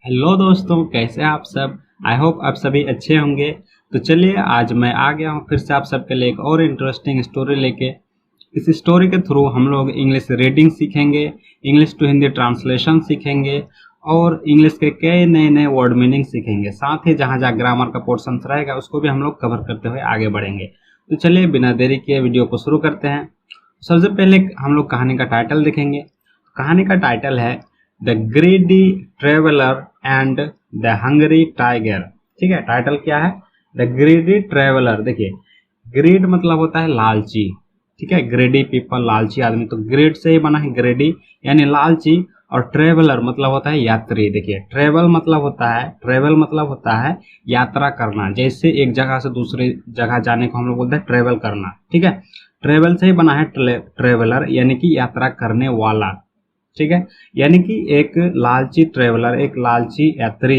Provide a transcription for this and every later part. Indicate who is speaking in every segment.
Speaker 1: Hello दोस्तों, कैसे हैं आप सब। आई होप आप सभी अच्छे होंगे। तो चलिए आज मैं आ गया हूँ फिर से आप सबके लिए एक और इंटरेस्टिंग स्टोरी लेके। इस स्टोरी के थ्रू हम लोग इंग्लिश रीडिंग सीखेंगे, इंग्लिश टू हिंदी ट्रांसलेशन सीखेंगे और इंग्लिश के कई नए नए वर्ड मीनिंग सीखेंगे। साथ ही जहाँ जहाँ ग्रामर का पोर्शन रहेगा उसको भी हम लोग कवर करते हुए आगे बढ़ेंगे। तो चलिए बिना देरी किए वीडियो को शुरू करते हैं। सबसे पहले हम लोग कहानी का टाइटल देखेंगे। कहानी का टाइटल है the greedy traveller and the Hungary tiger. ठीक है, टाइटल क्या है? The greedy traveller. देखिए, ग्रीड मतलब होता है लालची। ठीक है, ग्रेडी पीपल, लालची आदमी। तो ग्रीड से ही बना है ग्रेडी यानी लालची, और ट्रेवलर मतलब होता है यात्री। देखिए, ट्रेवल मतलब होता है यात्रा करना। जैसे एक जगह से दूसरी जगह जाने को हम लोग बोलते हैं ट्रेवल करना। ठीक है, ट्रेवल से ही बना है ट्रेवलर यानी कि यात्रा करने वाला। ठीक है, यानी कि एक लालची ट्रेवलर, एक लालची यात्री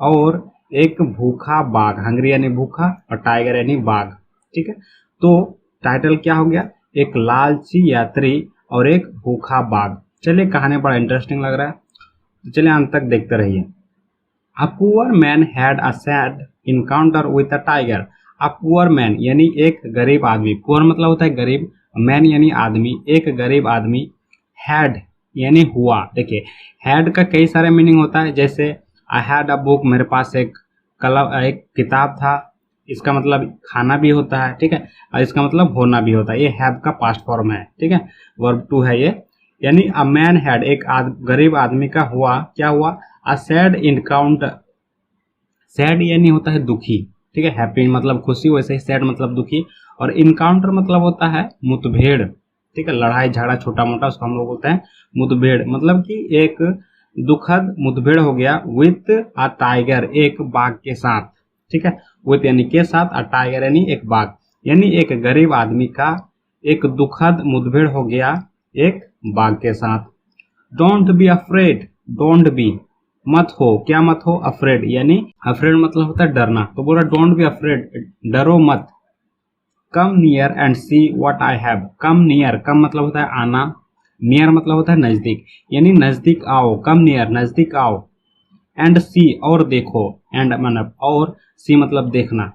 Speaker 1: और एक भूखा बाघ। हंगरी यानी भूखा और टाइगर यानी बाघ। ठीक है, तो टाइटल क्या हो गया? एक लालची यात्री और एक भूखा बाघ। चलिए, कहानी बड़ा इंटरेस्टिंग लग रहा है, तो चलिए अंत तक देखते रहिए। A poor man had a sad encounter with a tiger. A poor man यानी एक गरीब आदमी। पुअर मतलब होता है गरीब, मैन यानी आदमी, एक गरीब आदमी। हैड यानी हुआ। देखिए, हैड का कई सारे मीनिंग होता है। जैसे आई हैड अ बुक, मेरे पास एक कलम, एक किताब था। इसका मतलब खाना भी होता है। ठीक है, और इसका मतलब होना भी होता है। ये हैव का पास्ट फॉर्म है। ठीक है, वर्ब टू है ये। यानी अ मैन हैड, एक गरीब आदमी का हुआ, क्या हुआ? A sad encounter. सैड यानी होता है दुखी। ठीक है, हैप्पी मतलब खुशी, वैसे ही सैड मतलब दुखी। और इनकाउंटर मतलब होता है मुठभेड़। ठीक है, लड़ाई झगड़ा छोटा मोटा, उसको हम लोग बोलते हैं मुठभेड़। मतलब कि एक दुखद मुठभेड़ हो गया विथ अ टाइगर, एक बाघ के साथ। ठीक है, विथ यानी के साथ, अ टाइगर यानी एक बाघ। यानी एक गरीब आदमी का एक दुखद मुठभेड़ हो गया एक बाघ के साथ। Don't be afraid, don't be मत हो, क्या मत हो? अफ्रेड यानी अफ्रेड मतलब होता है डरना। तो बोला डोंट बी अफ्रेड, डरो मत। Come near and see what I have. Come near, come मतलब होता है आना, नियर मतलब होता है नजदीक, यानी नजदीक आओ। कम नियर, नजदीक आओ। एंड सी और देखो, एंड मतलब और, सी मतलब देखना,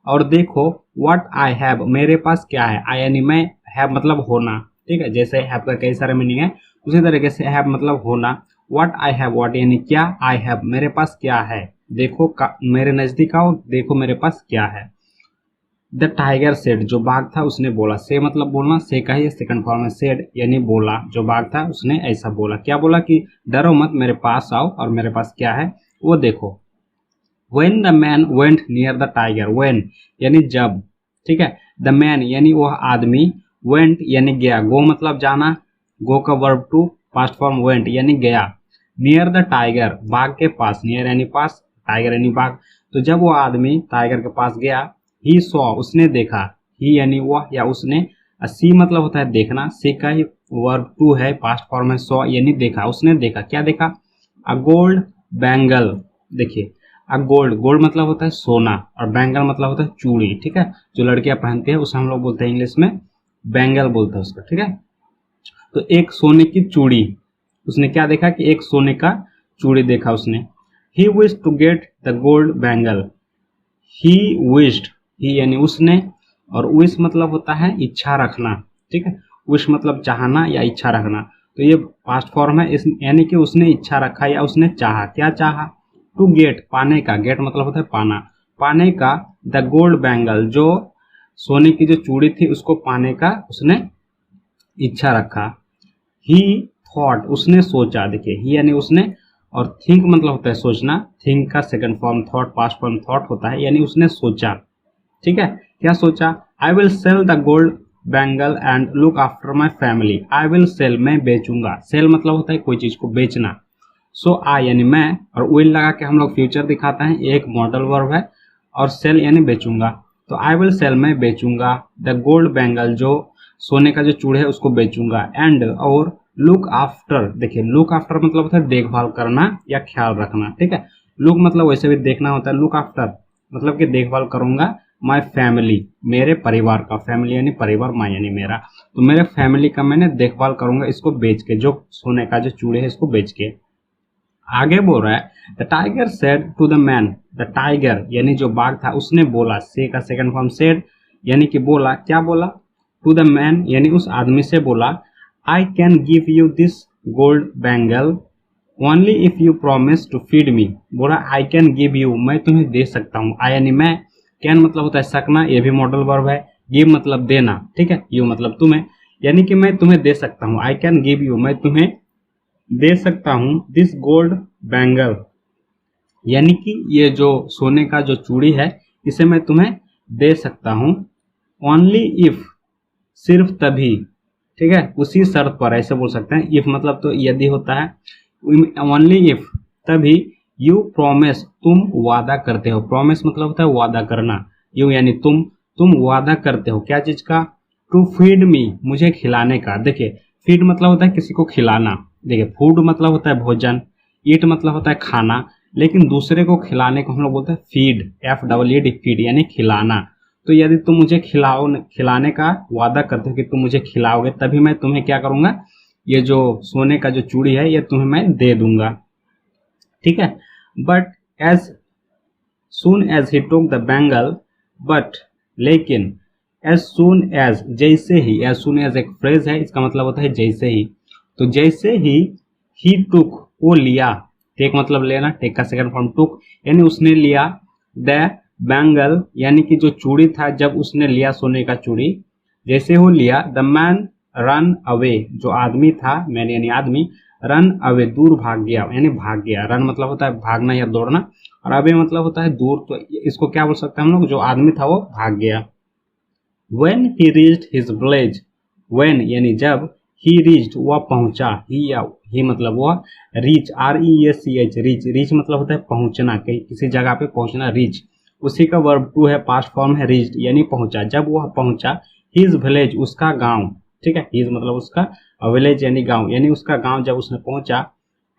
Speaker 1: और देखो व्हाट आई हैव मेरे पास क्या है। आई यानी मैं, हैव मतलब होना। ठीक है, जैसे हैव का कई सारे मीनिंग है, उसी तरीके से हैव मतलब होना। व्हाट आई हैव, व्हाट यानी क्या, आई हैव मेरे पास क्या है। देखो मेरे नजदीक आओ, देखो मेरे पास क्या है। द टाइगर सेड, जो बाघ था उसने बोला। से मतलब बोलना, से का ही सेकंड फॉर्म है। सेड यानी बोला, जो बाघ था उसने ऐसा बोला। क्या बोला? कि डरो मत, मेरे पास आओ और मेरे पास क्या है वो देखो। When the man went near the tiger, when यानी जब। ठीक है, the man यानी वह आदमी, went यानी गया, go मतलब जाना, go का verb two past form went यानी गया। near the tiger बाघ के पास, near यानी पास, टाइगर यानी बाघ। तो जब वो आदमी टाइगर के पास गया, he saw उसने देखा, he यानी वह या उसने, सी मतलब होता है देखना, सी का ही वर्ब टू है, पास्ट फॉर्म है सॉ यानी देखा। उसने देखा, क्या देखा? A gold bangle. देखिए, अब गोल्ड, गोल्ड मतलब होता है सोना, और बैंगल मतलब होता है चूड़ी। ठीक है, जो लड़कियां पहनती है उसे हम लोग बोलते हैं इंग्लिश में बैंगल बोलते हैं उसको। ठीक है, तो एक सोने की चूड़ी, उसने क्या देखा? कि एक सोने का चूड़ी देखा उसने। He wish to get the gold bangle. He wished, he यानी उसने, और विश मतलब होता है इच्छा रखना। ठीक है, विश मतलब चाहना या इच्छा रखना। तो ये पास्ट फॉर्म है, इस यानी कि उसने इच्छा रखा या उसने चाहा। क्या चाहा? टू गेट पाने का, गेट मतलब होता है पाना, पाने का। द गोल्ड बैंगल जो सोने की जो चूड़ी थी उसको पाने का उसने इच्छा रखा। ही थॉट उसने सोचा। देखिए, ही यानी उसने, और थिंक मतलब होता है सोचना। थिंक का second form thought, past form thought होता है, यानी उसने सोचा। ठीक है, क्या सोचा? I will sell the gold bangle and look after my family. I will sell मैं बेचूंगा, सेल मतलब होता है कोई चीज को बेचना। सो आई यानी मैं, और विल लगा के हम लोग फ्यूचर दिखाते हैं, एक मॉडल वर्ब है, और सेल यानी बेचूंगा। तो आई विल सेल मैं बेचूंगा, द गोल्ड बैंगल जो सोने का जो चूड़ी है उसको बेचूंगा, एंड और लुक आफ्टर। देखिए, लुक आफ्टर मतलब होता है देखभाल करना या ख्याल रखना। ठीक है, लुक मतलब वैसे भी देखना होता है, लुक आफ्टर मतलब कि देखभाल करूंगा माई फैमिली मेरे परिवार का। फैमिली यानी परिवार, माई यानी मेरा। तो मेरे फैमिली का मैंने देखभाल करूंगा इसको बेच के, जो सोने का जो चूड़ी है इसको बेच के। आगे बोल रहा है the tiger said to the man, the tiger यानी जो बाघ था उसने बोला, से का सेकंड फॉर्म सेड यानी कि बोला, क्या बोला, टू द मैन यानी उस आदमी से बोला, I can give you this gold bangle only if you promise to feed me. बोला आई कैन गिव यू, मैं तुम्हें दे सकता हूँ, आई यानी मैं, कैन मतलब होता है सकना, ये भी मॉडल वर्ब है, गिव मतलब देना, ठीक है, यू मतलब तुम्हें, यानी कि मैं तुम्हें दे सकता हूँ, आई कैन गिव यू, मैं तुम्हें दे सकता हूँ, दिस गोल्ड बैंगल यानी कि ये जो सोने का जो चूड़ी है इसे मैं तुम्हें दे सकता हूँ, ओनली इफ सिर्फ तभी, ठीक है, उसी शर्त पर, ऐसे बोल सकते हैं, इफ मतलब तो यदि होता है, ओनली इफ तभी, यू प्रॉमिस तुम वादा करते हो, प्रॉमिस मतलब होता है वादा करना, यू यानी तुम वादा करते हो क्या चीज का, टू फीड मी मुझे खिलाने का। देखिए फीड मतलब होता है किसी को खिलाना, देखिए फूड मतलब होता है भोजन, ईट मतलब होता है खाना, लेकिन दूसरे को खिलाने को हम लोग बोलते हैं फीड, FEED फीड यानी खिलाना। तो यदि तुम मुझे खिलाने का वादा करते हो कि तुम मुझे खिलाओगे तभी मैं तुम्हें क्या करूंगा, ये जो सोने का जो चूड़ी है ये तुम्हें मैं दे दूंगा, ठीक है। But as soon as he took the bangle, but लेकिन, एज सुन एज जैसे ही, एज सुन एज एक फ्रेज है, इसका मतलब होता है जैसे ही, तो जैसे ही टुक वो लिया, टेक मतलब लेना, टेक का सेकंड फॉर्म टुक यानी उसने लिया, द बैंगल यानी कि जो चूड़ी था, जब उसने लिया सोने का चूड़ी, जैसे वो लिया, द मैन रन अवे जो आदमी था, मैन यानी आदमी, रन अवे दूर भाग गया यानी भाग गया, रन मतलब होता है भागना या दौड़ना, और अवे मतलब होता है दूर, तो इसको क्या बोल सकते हैं हम लोग, जो आदमी था वो भाग गया। When he reached his village, when यानी जब, he reached वह पहुंचा, ही मतलब वह, reach REACH reach मतलब होता है पहुंचना, कहीं किसी जगह पे पहुंचना, reach, उसी का वर्ब टू है, पास्ट फॉर्म है reached यानी पहुंचा, जब वह पहुंचा, his village उसका गांव, ठीक है, his मतलब उसका, village यानी गांव, यानी उसका गांव जब उसने पहुंचा,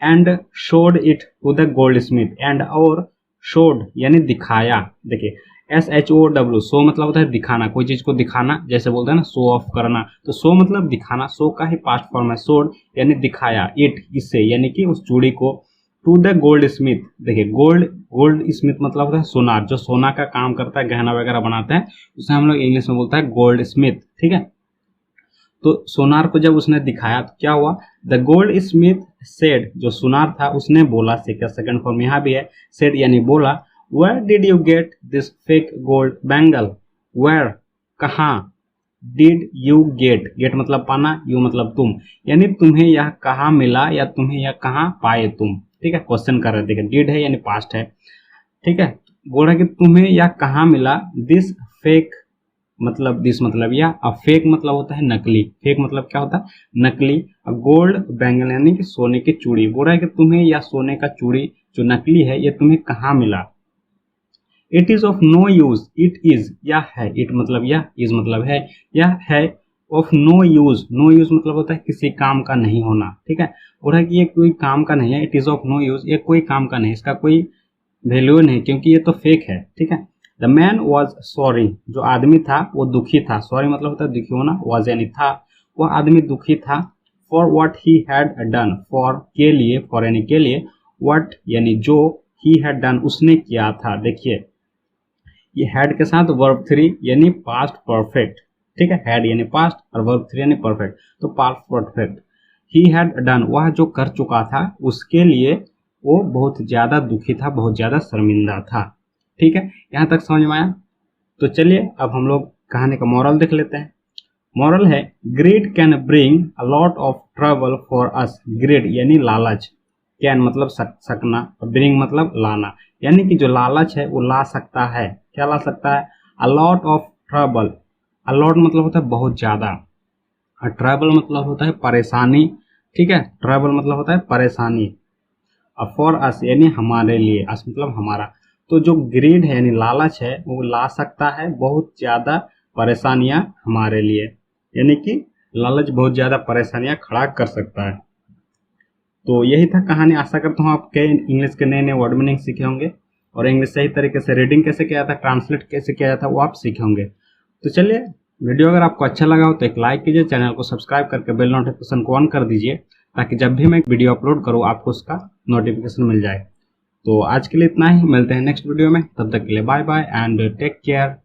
Speaker 1: and showed it to the goldsmith, and और showed यानी दिखाया, देखिए SHOW शो मतलब होता है दिखाना, कोई चीज को दिखाना, जैसे बोलते हैं ना शो ऑफ करना, तो शो मतलब दिखाना, शो का ही पास्ट फॉर्म है शोड यानी दिखाया, इट इससे यानी कि उस चूड़ी को, टू द गोल्ड स्मिथ, देखिए गोल्ड स्मिथ मतलब होता है सोनार, जो सोना का काम करता है, गहना वगैरह बनाता है, उसे हम लोग इंग्लिश में बोलता है गोल्ड स्मिथ, ठीक है। तो सोनार को जब उसने दिखाया तो क्या हुआ, द गोल्ड स्मिथ सेड जो सोनार था उसने बोला, से का सेकंड फॉर्म यहाँ भी है, सेड यानी बोला, where did you get this fake gold bangle, where कहाँ, डिड यू गेट मतलब पाना, यू मतलब तुम, यानी तुम्हें यह कहाँ मिला या तुम्हें यह कहाँ पाए तुम, ठीक है, क्वेश्चन कर रहे थे, डिड है यानी पास्ट है, ठीक है, बोल रहा कि तुम्हें यह कहाँ मिला, दिस फेक मतलब दिस मतलब या, अब फेक मतलब होता है नकली, फेक मतलब क्या होता है नकली, गोल्ड बैंगल यानी कि सोने की चूड़ी, बोल रहा है कि तुम्हें यह सोने का चूड़ी जो नकली है ये तुम्हें कहाँ मिला, it is of no use, it is यह है, इट मतलब यह, इज मतलब है, यह है, of no use, no use मतलब होता है किसी काम का नहीं होना, ठीक है, बोल रहा है कि ये कोई काम का नहीं है, it is of no use, ये कोई काम का नहीं, इसका कोई वैल्यू नहीं क्योंकि ये तो फेक है, ठीक है। द मैन वॉज सॉरी जो आदमी था वो दुखी था, सॉरी मतलब होता है दुखी होना, वॉज यानी था, वह आदमी दुखी था, for what he had done, for के लिए, फॉर यानी के लिए, वट यानी जो, ही हैड डन उसने किया था, देखिए ये हैड के साथ वर्ब थ्री यानी पास्ट परफेक्ट, ठीक है, हैड यानी पास्ट और वर्ब थ्री यानी परफेक्ट, तो past perfect, he had done वह जो कर चुका था उसके लिए वो बहुत ज्यादा दुखी था, बहुत ज्यादा शर्मिंदा था, ठीक है, यहाँ तक समझ में आया। तो चलिए अब हम लोग कहानी का मॉरल देख लेते हैं। मॉरल है, greed can bring a lot of trouble for us, greed यानी लालच, कैन मतलब सकना, ब्रिंग मतलब लाना, यानी कि जो लालच है वो ला सकता है, क्या ला सकता है, अ lot of trouble, a lot मतलब होता है बहुत ज्यादा, और ट्रबल मतलब होता है परेशानी, ठीक है, ट्रबल मतलब होता है परेशानी, फॉर अस यानी हमारे लिए, अस मतलब हमारा, तो जो ग्रीड है यानी लालच है वो ला सकता है बहुत ज्यादा परेशानियां हमारे लिए, यानी कि लालच बहुत ज्यादा परेशानियां खड़ा कर सकता है। तो यही था कहानी, आशा करता हूँ आप कई इंग्लिश के नए नए वर्ड मीनिंग सीखे होंगे, और इंग्लिश सही तरीके से रीडिंग कैसे किया था, ट्रांसलेट कैसे किया जाता वो आप सीखे होंगे। तो चलिए वीडियो अगर आपको अच्छा लगा हो तो एक लाइक कीजिए, चैनल को सब्सक्राइब करके बेल नोटिफिकेशन को ऑन कर दीजिए, ताकि जब भी मैं वीडियो अपलोड करूँ आपको उसका नोटिफिकेशन मिल जाए। तो आज के लिए इतना ही, मिलते हैं नेक्स्ट वीडियो में, तब तक के लिए bye bye and take care.